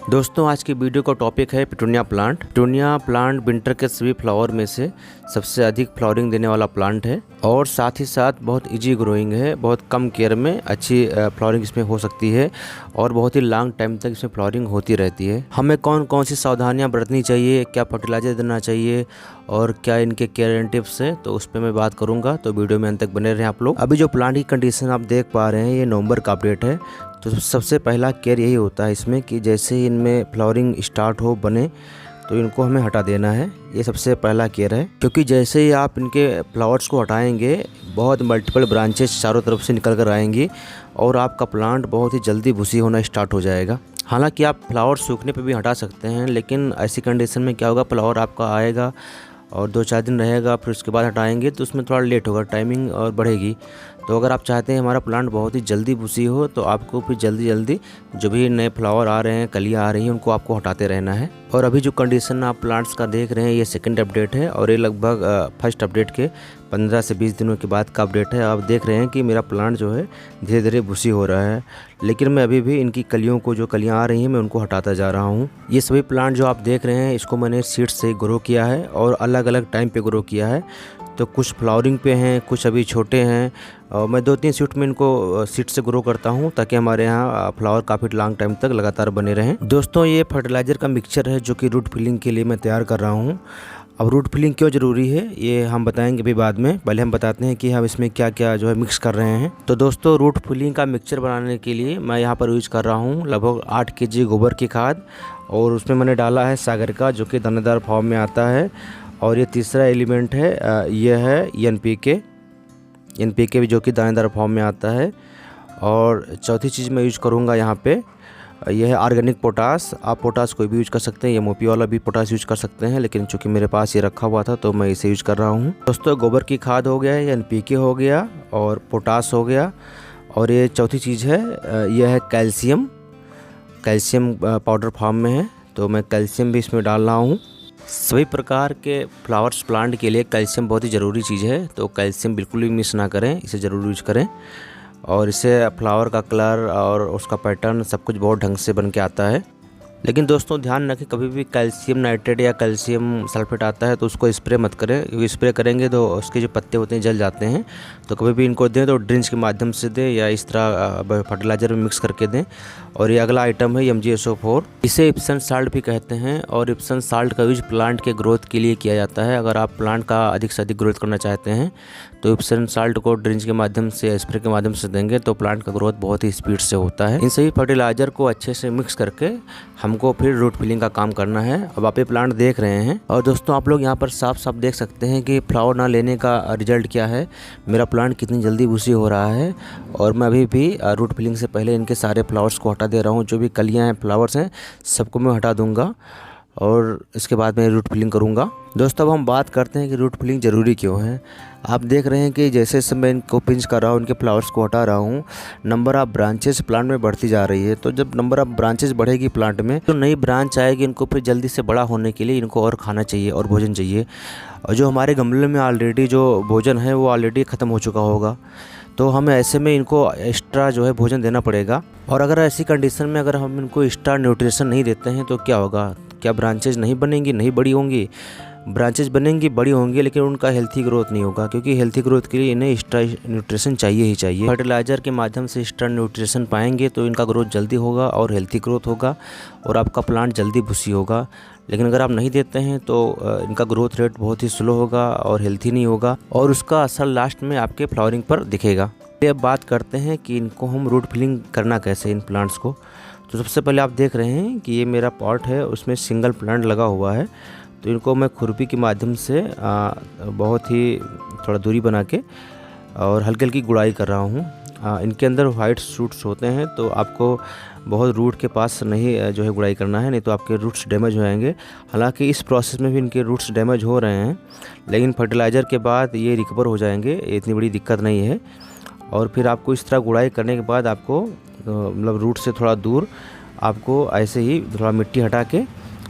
दोस्तों आज की वीडियो का टॉपिक है petunia plant. Petunia plant winter के सभी फ्लावर में से सबसे अधिक फ्लावरिंग देने वाला प्लांट है और साथ ही साथ बहुत इजी ग्रोइंग है। बहुत कम केयर में अच्छी फ्लावरिंग इसमें हो सकती है और बहुत ही लॉन्ग टाइम तक इसमें फ्लावरिंग होती रहती है। हमें कौन कौन सी सावधानियां बरतनी चाहिए, क्या फर्टिलाइजर देना चाहिए और क्या इनके केयर एंड टिप्स है, तो उस पर मैं बात करूंगा। तो वीडियो में अंत तक बने रहें आप लोग। अभी जो प्लांट की कंडीशन आप देख पा रहे हैं ये नवंबर का अपडेट है। तो सबसे पहला केयर यही होता है इसमें कि जैसे ही इनमें फ्लावरिंग स्टार्ट हो बने तो इनको हमें हटा देना है। ये सबसे पहला केयर है, क्योंकि जैसे ही आप इनके फ्लावर्स को हटाएंगे बहुत मल्टीपल ब्रांचेस चारों तरफ से निकल कर आएंगी और आपका प्लांट बहुत ही जल्दी भूसी होना स्टार्ट हो जाएगा। हालांकि आप फ्लावर सूखने पे भी हटा सकते हैं, लेकिन ऐसी कंडीशन में क्या होगा, फ्लावर आपका आएगा और 2-4 दिन रहेगा, फिर उसके बाद हटाएंगे तो उसमें थोड़ा लेट होगा, टाइमिंग और बढ़ेगी। तो अगर आप चाहते हैं हमारा प्लांट बहुत ही जल्दी भूसी हो तो आपको फिर जल्दी जल्दी जो भी नए फ्लावर आ रहे हैं, कलियाँ आ रही हैं, उनको आपको हटाते रहना है। और अभी जो कंडीशन आप प्लांट्स का देख रहे हैं ये सेकंड अपडेट है और ये लगभग फर्स्ट अपडेट के 15 से 20 दिनों के बाद का अपडेट है। आप देख रहे हैं कि मेरा प्लांट जो है धीरे धीरे भूसी हो रहा है, लेकिन मैं अभी भी इनकी कलियों को, जो कलियाँ आ रही हैं, मैं उनको हटाता जा रहा हूँ। ये सभी प्लांट जो आप देख रहे हैं इसको मैंने सीड से ग्रो किया है और अलग अलग टाइम पे ग्रो किया है। तो कुछ फ्लावरिंग पे हैं, कुछ अभी छोटे हैं और मैं 2-3 शिफ्ट में इनको सीड से ग्रो करता हूं ताकि हमारे यहाँ फ्लावर काफ़ी लॉन्ग टाइम तक लगातार बने रहें। दोस्तों ये फर्टिलाइज़र का मिक्सचर है जो कि रूट फिलिंग के लिए मैं तैयार कर रहा हूं। अब रूट फिलिंग क्यों ज़रूरी है ये हम बताएंगे अभी बाद में। पहले हम बताते हैं कि हम इसमें क्या क्या जो है मिक्स कर रहे हैं। तो दोस्तों रूट फिलिंग का मिक्सचर बनाने के लिए मैं यहाँ पर यूज कर रहा हूँ लगभग 8 kg गोबर की खाद और उसमें मैंने डाला है सागर का, जो कि दानेदार फॉर्म में आता है। और ये तीसरा एलिमेंट है, ये है NPK भी, जो कि दानेदार फॉर्म में आता है। और चौथी चीज़ मैं यूज करूँगा यहाँ पे, यह है ऑर्गेनिक पोटास। आप पोटास कोई भी यूज कर सकते हैं, ये मोपी वाला भी पोटास यूज कर सकते हैं, लेकिन चूंकि मेरे पास ये रखा हुआ था तो मैं इसे यूज कर रहा हूँ। दोस्तों गोबर की खाद हो गया, NPK हो गया और पोटास हो गया। और ये चौथी चीज़ है, यह है कैल्शियम पाउडर फॉर्म में है, तो मैं कैल्शियम भी इसमें डाल रहा हूँ। सभी प्रकार के फ्लावर्स प्लांट के लिए कैल्शियम बहुत ही ज़रूरी चीज़ है, तो कैल्शियम बिल्कुल भी मिस ना करें, इसे ज़रूर यूज करें। और इससे फ्लावर का कलर और उसका पैटर्न सब कुछ बहुत ढंग से बन के आता है। लेकिन दोस्तों ध्यान रखें, कभी भी कैल्शियम नाइट्रेट या कैल्शियम सल्फेट आता है तो उसको स्प्रे मत करें, क्योंकि स्प्रे करेंगे तो उसके जो पत्ते होते हैं जल जाते हैं। तो कभी भी इनको दें तो ड्रिंच के माध्यम से दें या इस तरह फर्टिलाइज़र में मिक्स करके दें। और ये अगला आइटम है MgSO4, इसे इप्सन साल्ट भी कहते हैं और इप्सन साल्ट का यूज प्लांट के ग्रोथ के लिए किया जाता है। अगर आप प्लांट का अधिक से अधिक ग्रोथ करना चाहते हैं तो इप्सन साल्ट को ड्रिंच के माध्यम से या स्प्रे के माध्यम से देंगे तो प्लांट का ग्रोथ बहुत ही स्पीड से होता है। इन सभी फर्टिलाइज़र को अच्छे से मिक्स करके हमको फिर रूट फिलिंग का काम करना है। अब आप ये प्लांट देख रहे हैं और दोस्तों आप लोग यहाँ पर साफ साफ देख सकते हैं कि फ्लावर ना लेने का रिजल्ट क्या है, मेरा प्लांट कितनी जल्दी भूसी हो रहा है। और मैं अभी भी रूट फिलिंग से पहले इनके सारे फ्लावर्स को हटा दे रहा हूँ, जो भी कलियाँ हैं, फ्लावर्स हैं, सबको मैं हटा दूंगा और इसके बाद मैं रूट फिलिंग करूंगा। दोस्तों अब हम बात करते हैं कि रूट फिलिंग ज़रूरी क्यों है। आप देख रहे हैं कि जैसे जैसे मैं इनको पिंच कर रहा हूँ, इनके फ्लावर्स को हटा रहा हूँ, नंबर ऑफ ब्रांचेस प्लांट में बढ़ती जा रही है। तो जब नंबर ऑफ ब्रांचेस बढ़ेगी प्लांट में तो नई ब्रांच आएगी, इनको फिर जल्दी से बड़ा होने के लिए इनको और खाना चाहिए और भोजन चाहिए। और जो हमारे गमले में ऑलरेडी जो भोजन है वो ऑलरेडी ख़त्म हो चुका होगा, तो हमें ऐसे में इनको एक्स्ट्रा जो है भोजन देना पड़ेगा। और अगर ऐसी कंडीशन में अगर हम इनको एक्स्ट्रा न्यूट्रिशन नहीं देते हैं तो क्या होगा, क्या ब्रांचेज नहीं बनेंगी, नहीं बड़ी होंगी? ब्रांचेज बनेंगी, बड़ी होंगी, लेकिन उनका हेल्थी ग्रोथ नहीं होगा, क्योंकि हेल्थी ग्रोथ के लिए इन्हें एक्स्ट्रा न्यूट्रिशन चाहिए ही चाहिए। फर्टिलाइज़र के माध्यम से एक्स्ट्रा न्यूट्रिशन पाएंगे तो इनका ग्रोथ जल्दी होगा और हेल्थी ग्रोथ होगा और आपका प्लांट जल्दी भूसी होगा। लेकिन अगर आप नहीं देते हैं तो इनका ग्रोथ रेट बहुत ही स्लो होगा और हेल्थी नहीं होगा और उसका असर लास्ट में आपके फ्लावरिंग पर दिखेगा। अब बात करते हैं कि इनको हम रूट फिलिंग करना कैसे, इन प्लांट्स को। तो सबसे पहले आप देख रहे हैं कि ये मेरा पॉट है, उसमें सिंगल प्लांट लगा हुआ है। तो इनको मैं खुरपी के माध्यम से बहुत ही थोड़ा दूरी बना के और हल्की हल्की गुड़ाई कर रहा हूँ। इनके अंदर वाइट शूट्स होते हैं, तो आपको बहुत रूट के पास नहीं जो है गुड़ाई करना है, नहीं तो आपके रूट्स डैमेज हो जाएंगे। हालांकि इस प्रोसेस में भी इनके रूट्स डैमेज हो रहे हैं, लेकिन फर्टिलाइज़र के बाद ये रिकवर हो जाएंगे, इतनी बड़ी दिक्कत नहीं है। और फिर आपको इस तरह गुड़ाई करने के बाद आपको मतलब रूट से थोड़ा दूर आपको ऐसे ही थोड़ा मिट्टी हटा के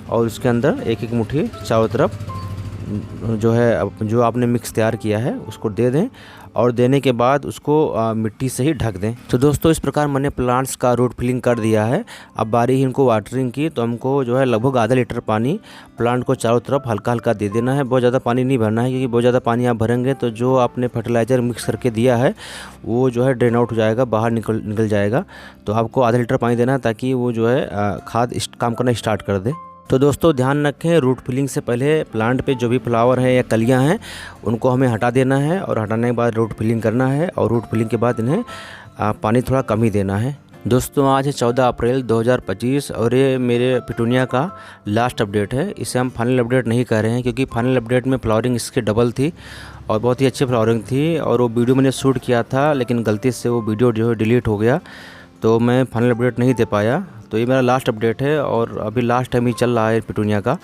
और उसके अंदर एक एक मुट्ठी चारों तरफ जो आपने मिक्स तैयार किया है उसको दे दें और देने के बाद उसको मिट्टी से ही ढक दें। तो दोस्तों इस प्रकार मैंने प्लांट्स का रूट फिलिंग कर दिया है। अब बारी ही इनको वाटरिंग की, तो हमको जो है लगभग आधा लीटर पानी प्लांट को चारों तरफ हल्का हल्का दे देना है। बहुत ज़्यादा पानी नहीं भरना है, क्योंकि बहुत ज़्यादा पानी आप भरेंगे तो जो आपने फर्टिलाइज़र मिक्स करके दिया है वो जो है ड्रेन आउट हो जाएगा, बाहर निकल जाएगा। तो आपको आधा लीटर पानी देना है ताकि वो जो है खाद काम करना स्टार्ट कर दे। तो दोस्तों ध्यान रखें, रूट फिलिंग से पहले प्लांट पे जो भी फ्लावर है या कलियां हैं उनको हमें हटा देना है, और हटाने के बाद रूट फिलिंग करना है, और रूट फिलिंग के बाद इन्हें पानी थोड़ा कम ही देना है। दोस्तों आज है 14 अप्रैल 2025 और ये मेरे पिटूनिया का लास्ट अपडेट है। इसे हम फाइनल अपडेट नहीं कह रहे हैं, क्योंकि फाइनल अपडेट में फ्लावरिंग इसके डबल थी और बहुत ही अच्छी फ्लावरिंग थी, और वो वीडियो मैंने शूट किया था लेकिन गलती से वो वीडियो जो है डिलीट हो गया, तो मैं फाइनल अपडेट नहीं दे पाया। तो ये मेरा लास्ट अपडेट है और अभी लास्ट टाइम ही चल रहा है पिटूनिया का,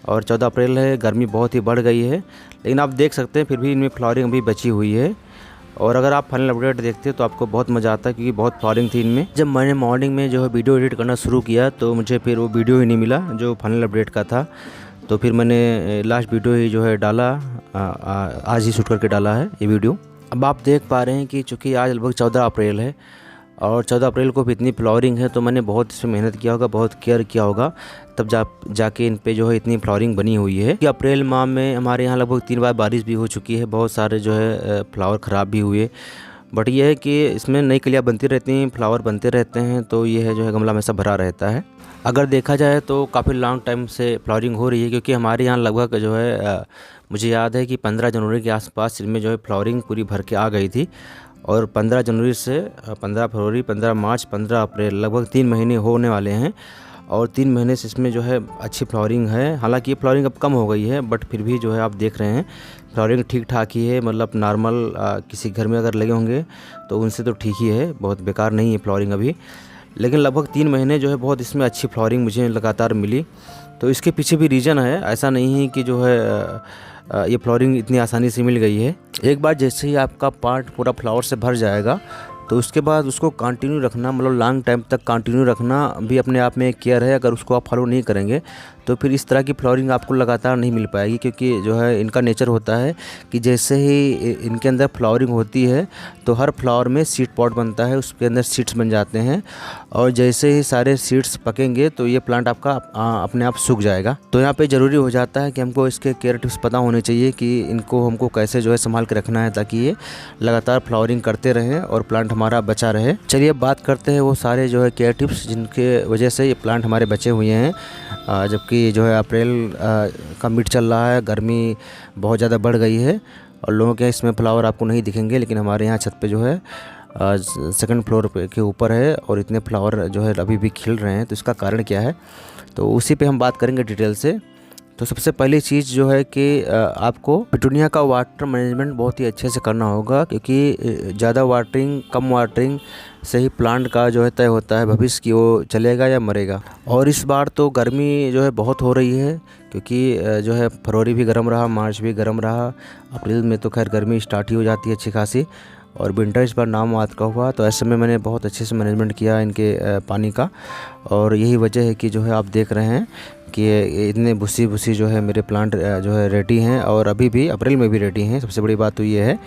और 14 अप्रैल है, गर्मी बहुत ही बढ़ गई है, लेकिन आप देख सकते हैं फिर भी इनमें फ्लावरिंग अभी बची हुई है। और अगर आप फाइनल अपडेट देखते तो आपको बहुत मज़ा आता है, क्योंकि बहुत फ्लावरिंग थी इनमें। जब मैंने मॉर्निंग में जो है वीडियो एडिट करना शुरू किया तो मुझे फिर वो वीडियो ही नहीं मिला जो फाइनल अपडेट का था, तो फिर मैंने लास्ट वीडियो ही जो है डाला, आज ही शूट करके डाला है ये वीडियो। अब आप देख पा रहे हैं कि चूँकि आज लगभग 14 अप्रैल है और 14 अप्रैल को भी इतनी फ्लावरिंग है, तो मैंने बहुत इसमें मेहनत किया होगा, बहुत केयर किया होगा, तब जाके इन पे जो है इतनी फ्लावरिंग बनी हुई है। कि अप्रैल माह में हमारे यहाँ लगभग 3 बार बारिश भी हो चुकी है, बहुत सारे जो है फ्लावर ख़राब भी हुए, बट ये है कि इसमें नई कलियाँ बनती रहती हैं, फ्लावर बनते रहते हैं, तो ये है जो है गमला हमेशा भरा रहता है। अगर देखा जाए तो काफ़ी लॉन्ग टाइम से फ्लावरिंग हो रही है, क्योंकि हमारे यहाँ लगभग जो है मुझे याद है कि 15 जनवरी के आसपास इनमें जो है फ्लावरिंग पूरी भर के आ गई थी, और 15 जनवरी से 15 फरवरी, 15 मार्च, 15 अप्रैल लगभग 3 महीने होने वाले हैं, और 3 महीने से इसमें जो है अच्छी फ्लावरिंग है। हालांकि ये फ्लावरिंग अब कम हो गई है, बट फिर भी जो है आप देख रहे हैं फ्लावरिंग ठीक ठाक ही है, मतलब नॉर्मल किसी घर में अगर लगे होंगे तो उनसे तो ठीक ही है, बहुत बेकार नहीं है फ्लावरिंग अभी। लेकिन लगभग 3 महीने जो है बहुत इसमें अच्छी फ्लावरिंग मुझे लगातार मिली, तो इसके पीछे भी रीज़न है, ऐसा नहीं है कि जो है ये फ्लावरिंग इतनी आसानी से मिल गई है। एक बार जैसे ही आपका पार्ट पूरा फ्लावर से भर जाएगा तो उसके बाद उसको कंटिन्यू रखना, मतलब लॉन्ग टाइम तक कंटिन्यू रखना भी अपने आप में एक केयर है। अगर उसको आप फॉलो नहीं करेंगे तो फिर इस तरह की फ्लावरिंग आपको लगातार नहीं मिल पाएगी, क्योंकि जो है इनका नेचर होता है कि जैसे ही इनके अंदर फ्लावरिंग होती है तो हर फ्लावर में सीड पॉट बनता है, उसके अंदर सीड्स बन जाते हैं, और जैसे ही सारे सीड्स पकेंगे तो ये प्लांट आपका अपने आप सूख जाएगा। तो यहाँ पे ज़रूरी हो जाता है कि हमको इसके केयर टिप्स पता होने चाहिए कि इनको हमको कैसे जो है संभाल के रखना है, ताकि ये लगातार फ्लावरिंग करते रहें और प्लांट हमारा बचा रहे। चलिए अब बात करते हैं वो सारे जो है केयर टिप्स जिनके वजह से ये प्लांट हमारे बचे हुए हैं, जबकि जो है अप्रैल का मिड चल रहा है, गर्मी बहुत ज़्यादा बढ़ गई है और लोगों के इसमें फ्लावर आपको नहीं दिखेंगे, लेकिन हमारे यहाँ छत पे जो है सेकंड फ्लोर के ऊपर है और इतने फ्लावर जो है अभी भी खिल रहे हैं। तो इसका कारण क्या है, तो उसी पे हम बात करेंगे डिटेल से। तो सबसे पहली चीज़ जो है कि आपको पिटूनिया का वाटर मैनेजमेंट बहुत ही अच्छे से करना होगा, क्योंकि ज़्यादा वाटरिंग कम वाटरिंग से ही प्लांट का जो है तय होता है भविष्य की वो चलेगा या मरेगा। और इस बार तो गर्मी जो है बहुत हो रही है, क्योंकि जो है फरवरी भी गर्म रहा, मार्च भी गर्म रहा, अप्रैल में तो खैर गर्मी स्टार्ट ही हो जाती है अच्छी खासी, और विंटर इस बार नाम मात्र का हुआ। तो ऐसे में मैंने बहुत अच्छे से मैनेजमेंट किया इनके पानी का, और यही वजह है कि जो है आप देख रहे हैं कि इतने भूसी जो है मेरे प्लांट जो है रेडी हैं, और अभी भी अप्रैल में भी रेडी हैं। सबसे बड़ी बात तो ये है।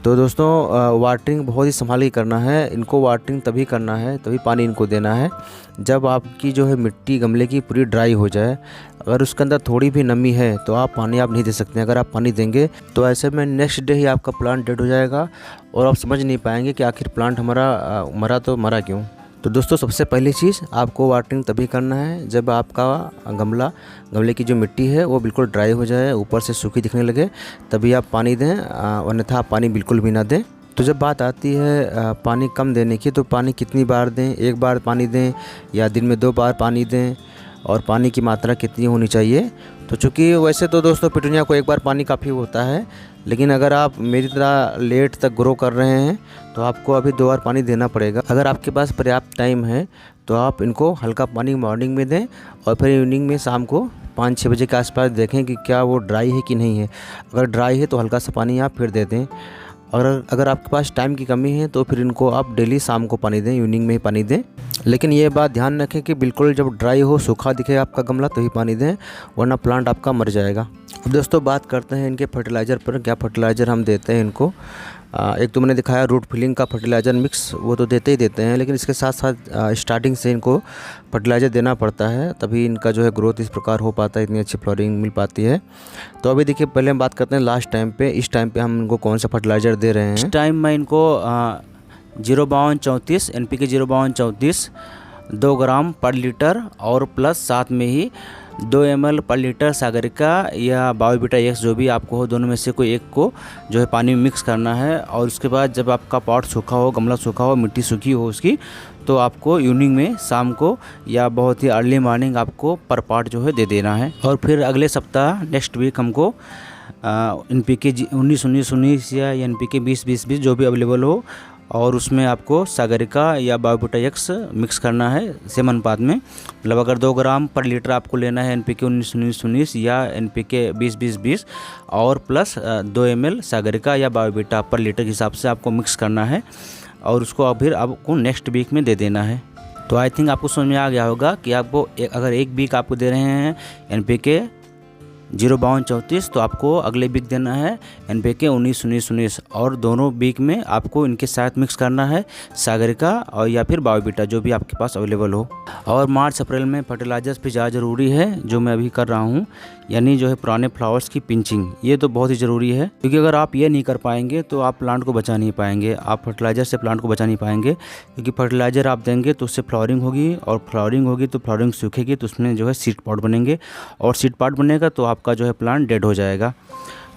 तो दोस्तों वाटरिंग बहुत ही संभाल के करना है, इनको वाटरिंग तभी करना है, तभी पानी इनको देना है जब आपकी जो है मिट्टी गमले की पूरी ड्राई हो जाए। अगर उसके अंदर थोड़ी भी नमी है तो आप पानी नहीं दे सकते। अगर आप पानी देंगे तो ऐसे में नेक्स्ट डे ही आपका प्लांट डेड हो जाएगा और आप समझ नहीं पाएंगे कि आखिर प्लांट हमारा मरा तो मरा क्यों। तो दोस्तों सबसे पहली चीज़ आपको वाटरिंग तभी करना है जब आपका गमले की जो मिट्टी है वो बिल्कुल ड्राई हो जाए, ऊपर से सूखी दिखने लगे, तभी आप पानी दें, अन्यथा आप पानी बिल्कुल भी ना दें। तो जब बात आती है पानी कम देने की, तो पानी कितनी बार दें, एक बार पानी दें या दिन में 2 बार पानी दें, और पानी की मात्रा कितनी होनी चाहिए। तो चूँकि वैसे तो दोस्तों पिटूनिया को 1 बार पानी काफ़ी होता है, लेकिन अगर आप मेरी तरह लेट तक ग्रो कर रहे हैं तो आपको अभी 2 बार पानी देना पड़ेगा। अगर आपके पास पर्याप्त टाइम है तो आप इनको हल्का पानी मॉर्निंग में दें, और फिर इवनिंग में शाम को 5-6 बजे के आसपास देखें कि क्या वो ड्राई है कि नहीं है। अगर ड्राई है तो हल्का सा पानी आप फिर दे दें। अगर आपके पास टाइम की कमी है तो फिर इनको आप डेली शाम को पानी दें, इवनिंग में ही पानी दें। लेकिन ये बात ध्यान रखें कि बिल्कुल जब ड्राई हो, सूखा दिखे आपका गमला तभी पानी दें, वरना प्लांट आपका मर जाएगा। अब दोस्तों बात करते हैं इनके फर्टिलाइज़र पर। क्या फर्टिलाइज़र हम देते हैं इनको। एक तो मैंने दिखाया रूट फिलिंग का फर्टिलाइज़र मिक्स, वो तो देते ही देते हैं, लेकिन इसके साथ साथ स्टार्टिंग से इनको फर्टिलाइज़र देना पड़ता है, तभी इनका जो है ग्रोथ इस प्रकार हो पाता है, इतनी अच्छी फ्लोरिंग मिल पाती है। तो अभी देखिए पहले हम बात करते हैं लास्ट टाइम पे। इस टाइम पे हम इनको कौन सा फर्टिलाइज़र दे रहे हैं। इस टाइम मैं इनको 05234 NPK 05234 2 ग्राम पर लीटर और प्लस साथ में ही 2 ml पर लीटर सागरिका या बायोविटा एक्स जो भी आपको हो, दोनों में से कोई एक को जो है पानी में मिक्स करना है। और उसके बाद जब आपका पॉट सूखा हो, गमला सूखा हो, मिट्टी सूखी हो उसकी, तो आपको इवनिंग में, शाम को या बहुत ही अर्ली मॉर्निंग आपको पर पॉट जो है दे देना है। और फिर अगले सप्ताह नेक्स्ट वीक हमको NPK 19-19-19 या NPK 20-20-20 जो भी अवेलेबल हो, और उसमें आपको सागरिका या बायोविटा एक्स मिक्स करना है सेम अनुपात में। मतलब अगर 2 ग्राम पर लीटर आपको लेना है NPK 19-19-19 या NPK 20-20-20 और प्लस 2 ml सागरिका या बायोविटा पर लीटर के हिसाब से आपको मिक्स करना है, और उसको फिर आपको नेक्स्ट वीक में दे देना है। तो आई थिंक आपको समझ में आ गया होगा कि आपको अगर एक वीक आपको दे रहे हैं NPK 05234 तो आपको अगले वीक देना है NPK 19-19-19, और दोनों वीक में आपको इनके साथ मिक्स करना है सागरिका और या फिर बायोविटा जो भी आपके पास अवेलेबल हो। और मार्च अप्रैल में फर्टिलाइजर्स भी ज़्यादा ज़रूरी है, जो मैं अभी कर रहा हूँ, यानी जो है पुराने फ्लावर्स की पिंचिंग। ये तो बहुत ही ज़रूरी है, क्योंकि अगर आप ये नहीं कर पाएंगे तो आप प्लांट को बचा नहीं पाएंगे, आप फर्टिलाइज़र से प्लांट को बचा नहीं पाएंगे। क्योंकि फर्टिलाइज़र आप देंगे तो उससे फ्लावरिंग होगी, और फ्लावरिंग होगी तो फ्लावरिंग सूखेगी, तो उसमें जो है सीड पॉट बनेंगे, और सीड पॉट बनेगा तो आपका जो है प्लांट डेड हो जाएगा।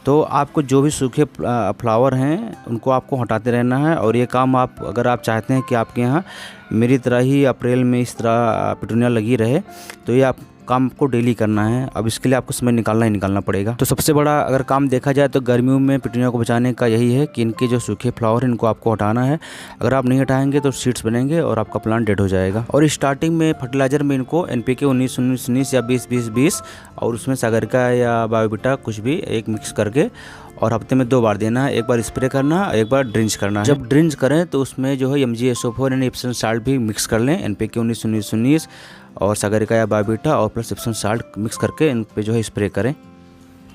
तो आपको जो भी सूखे फ्लावर हैं उनको आपको हटाते रहना है। और ये काम आप अगर आप चाहते हैं कि आपके यहाँ मेरी तरह ही अप्रैल में इस तरह पिटूनिया लगी रहे, तो ये आप काम को डेली करना है। अब इसके लिए आपको समय निकालना ही निकालना पड़ेगा। तो सबसे बड़ा अगर काम देखा जाए तो गर्मियों में पिटूनिया को बचाने का यही है कि इनके जो सूखे फ्लावर हैं इनको आपको हटाना है। अगर आप नहीं हटाएंगे तो सीड्स बनेंगे और आपका प्लांट डेड हो जाएगा। और स्टार्टिंग में फर्टिलाइजर में इनको NPK 19-19-19 या 20-20-20 और उसमें सागरिका या बायोविटा कुछ भी एक मिक्स करके, और हफ्ते में 2 बार देना है। एक बार स्प्रे करना है, एक बार ड्रिंच करना है। जब ड्रिंच करें तो उसमें जो है MgSO4 यानी एप्सम साल्ट भी मिक्स कर लें, NPK 19-19-19 और सागरिका या बायोविटा और प्लस एप्सम साल्ट मिक्स करके इन पे जो है स्प्रे करें।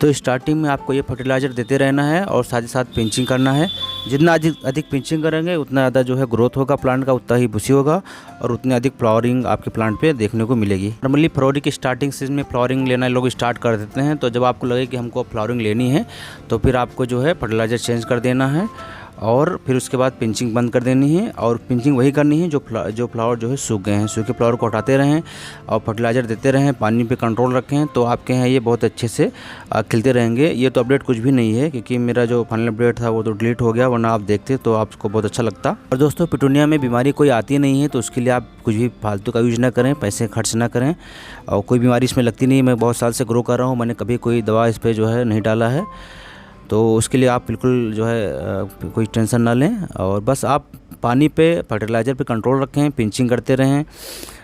तो स्टार्टिंग में आपको ये फर्टिलाइज़र देते रहना है, और साथ ही साथ पिंचिंग करना है। जितना अधिक पिंचिंग करेंगे उतना ज़्यादा जो है ग्रोथ होगा प्लांट का, उतना ही बुशी होगा, और उतनी अधिक फ्लावरिंग आपके प्लांट पे देखने को मिलेगी। नॉर्मली फरवरी के स्टार्टिंग सीजन में फ्लावरिंग लेना लोग स्टार्ट कर देते हैं। तो जब आपको लगे कि हमको फ्लावरिंग लेनी है तो फिर आपको जो है फर्टिलाइज़र चेंज कर देना है, और फिर उसके बाद पिंचिंग बंद कर देनी है। और पिंचिंग वही करनी है जो फ्लावर जो है सूख गए हैं, सूखे फ्लावर को हटाते रहें और फर्टिलाइज़र देते रहें, पानी पे कंट्रोल रखें, तो आपके यहाँ ये बहुत अच्छे से खिलते रहेंगे। ये तो अपडेट कुछ भी नहीं है, क्योंकि मेरा जो फाइनल अपडेट था वो तो डिलीट हो गया, वरना आप देखते तो आपको बहुत अच्छा लगता। और दोस्तों पिटूनिया में बीमारी कोई आती नहीं है, तो उसके लिए आप कुछ भी फालतू का यूज ना करें, पैसे खर्च ना करें, और कोई बीमारी इसमें लगती नहीं। मैं बहुत साल से ग्रो कर रहा हूँ, मैंने कभी कोई दवा इस पर जो है नहीं डाला है, तो उसके लिए आप बिल्कुल जो है कोई टेंशन ना लें। और बस आप पानी पे, फर्टिलाइज़र पे कंट्रोल रखें, पिंचिंग करते रहें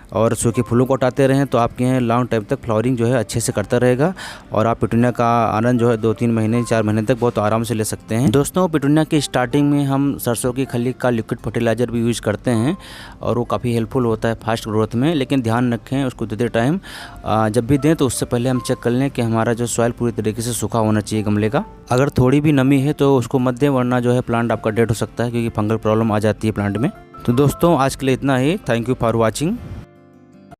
और सूखे फूलों को हटाते रहें, तो आपके यहाँ लॉन्ग टाइम तक फ्लावरिंग जो है अच्छे से करता रहेगा, और आप पिटूनिया का आनंद जो है 2-3 महीने 4 महीने तक बहुत आराम से ले सकते हैं। दोस्तों पिटूनिया की स्टार्टिंग में हम सरसों की खली का लिक्विड फर्टिलाइज़र भी यूज़ करते हैं, और वो काफ़ी हेल्पफुल होता है फास्ट ग्रोथ में। लेकिन ध्यान रखें उसको देते टाइम जब भी दें तो उससे पहले हम चेक कर लें कि हमारा जो सॉइल पूरी तरीके से सूखा होना चाहिए गमले का। अगर थोड़ी भी नमी है तो उसको मत दें, वरना जो है प्लांट आपका डेड हो सकता है, क्योंकि फंगल प्रॉब्लम आ जाती है प्लांट में। तो दोस्तों आज के लिए इतना ही। Thank you for watching.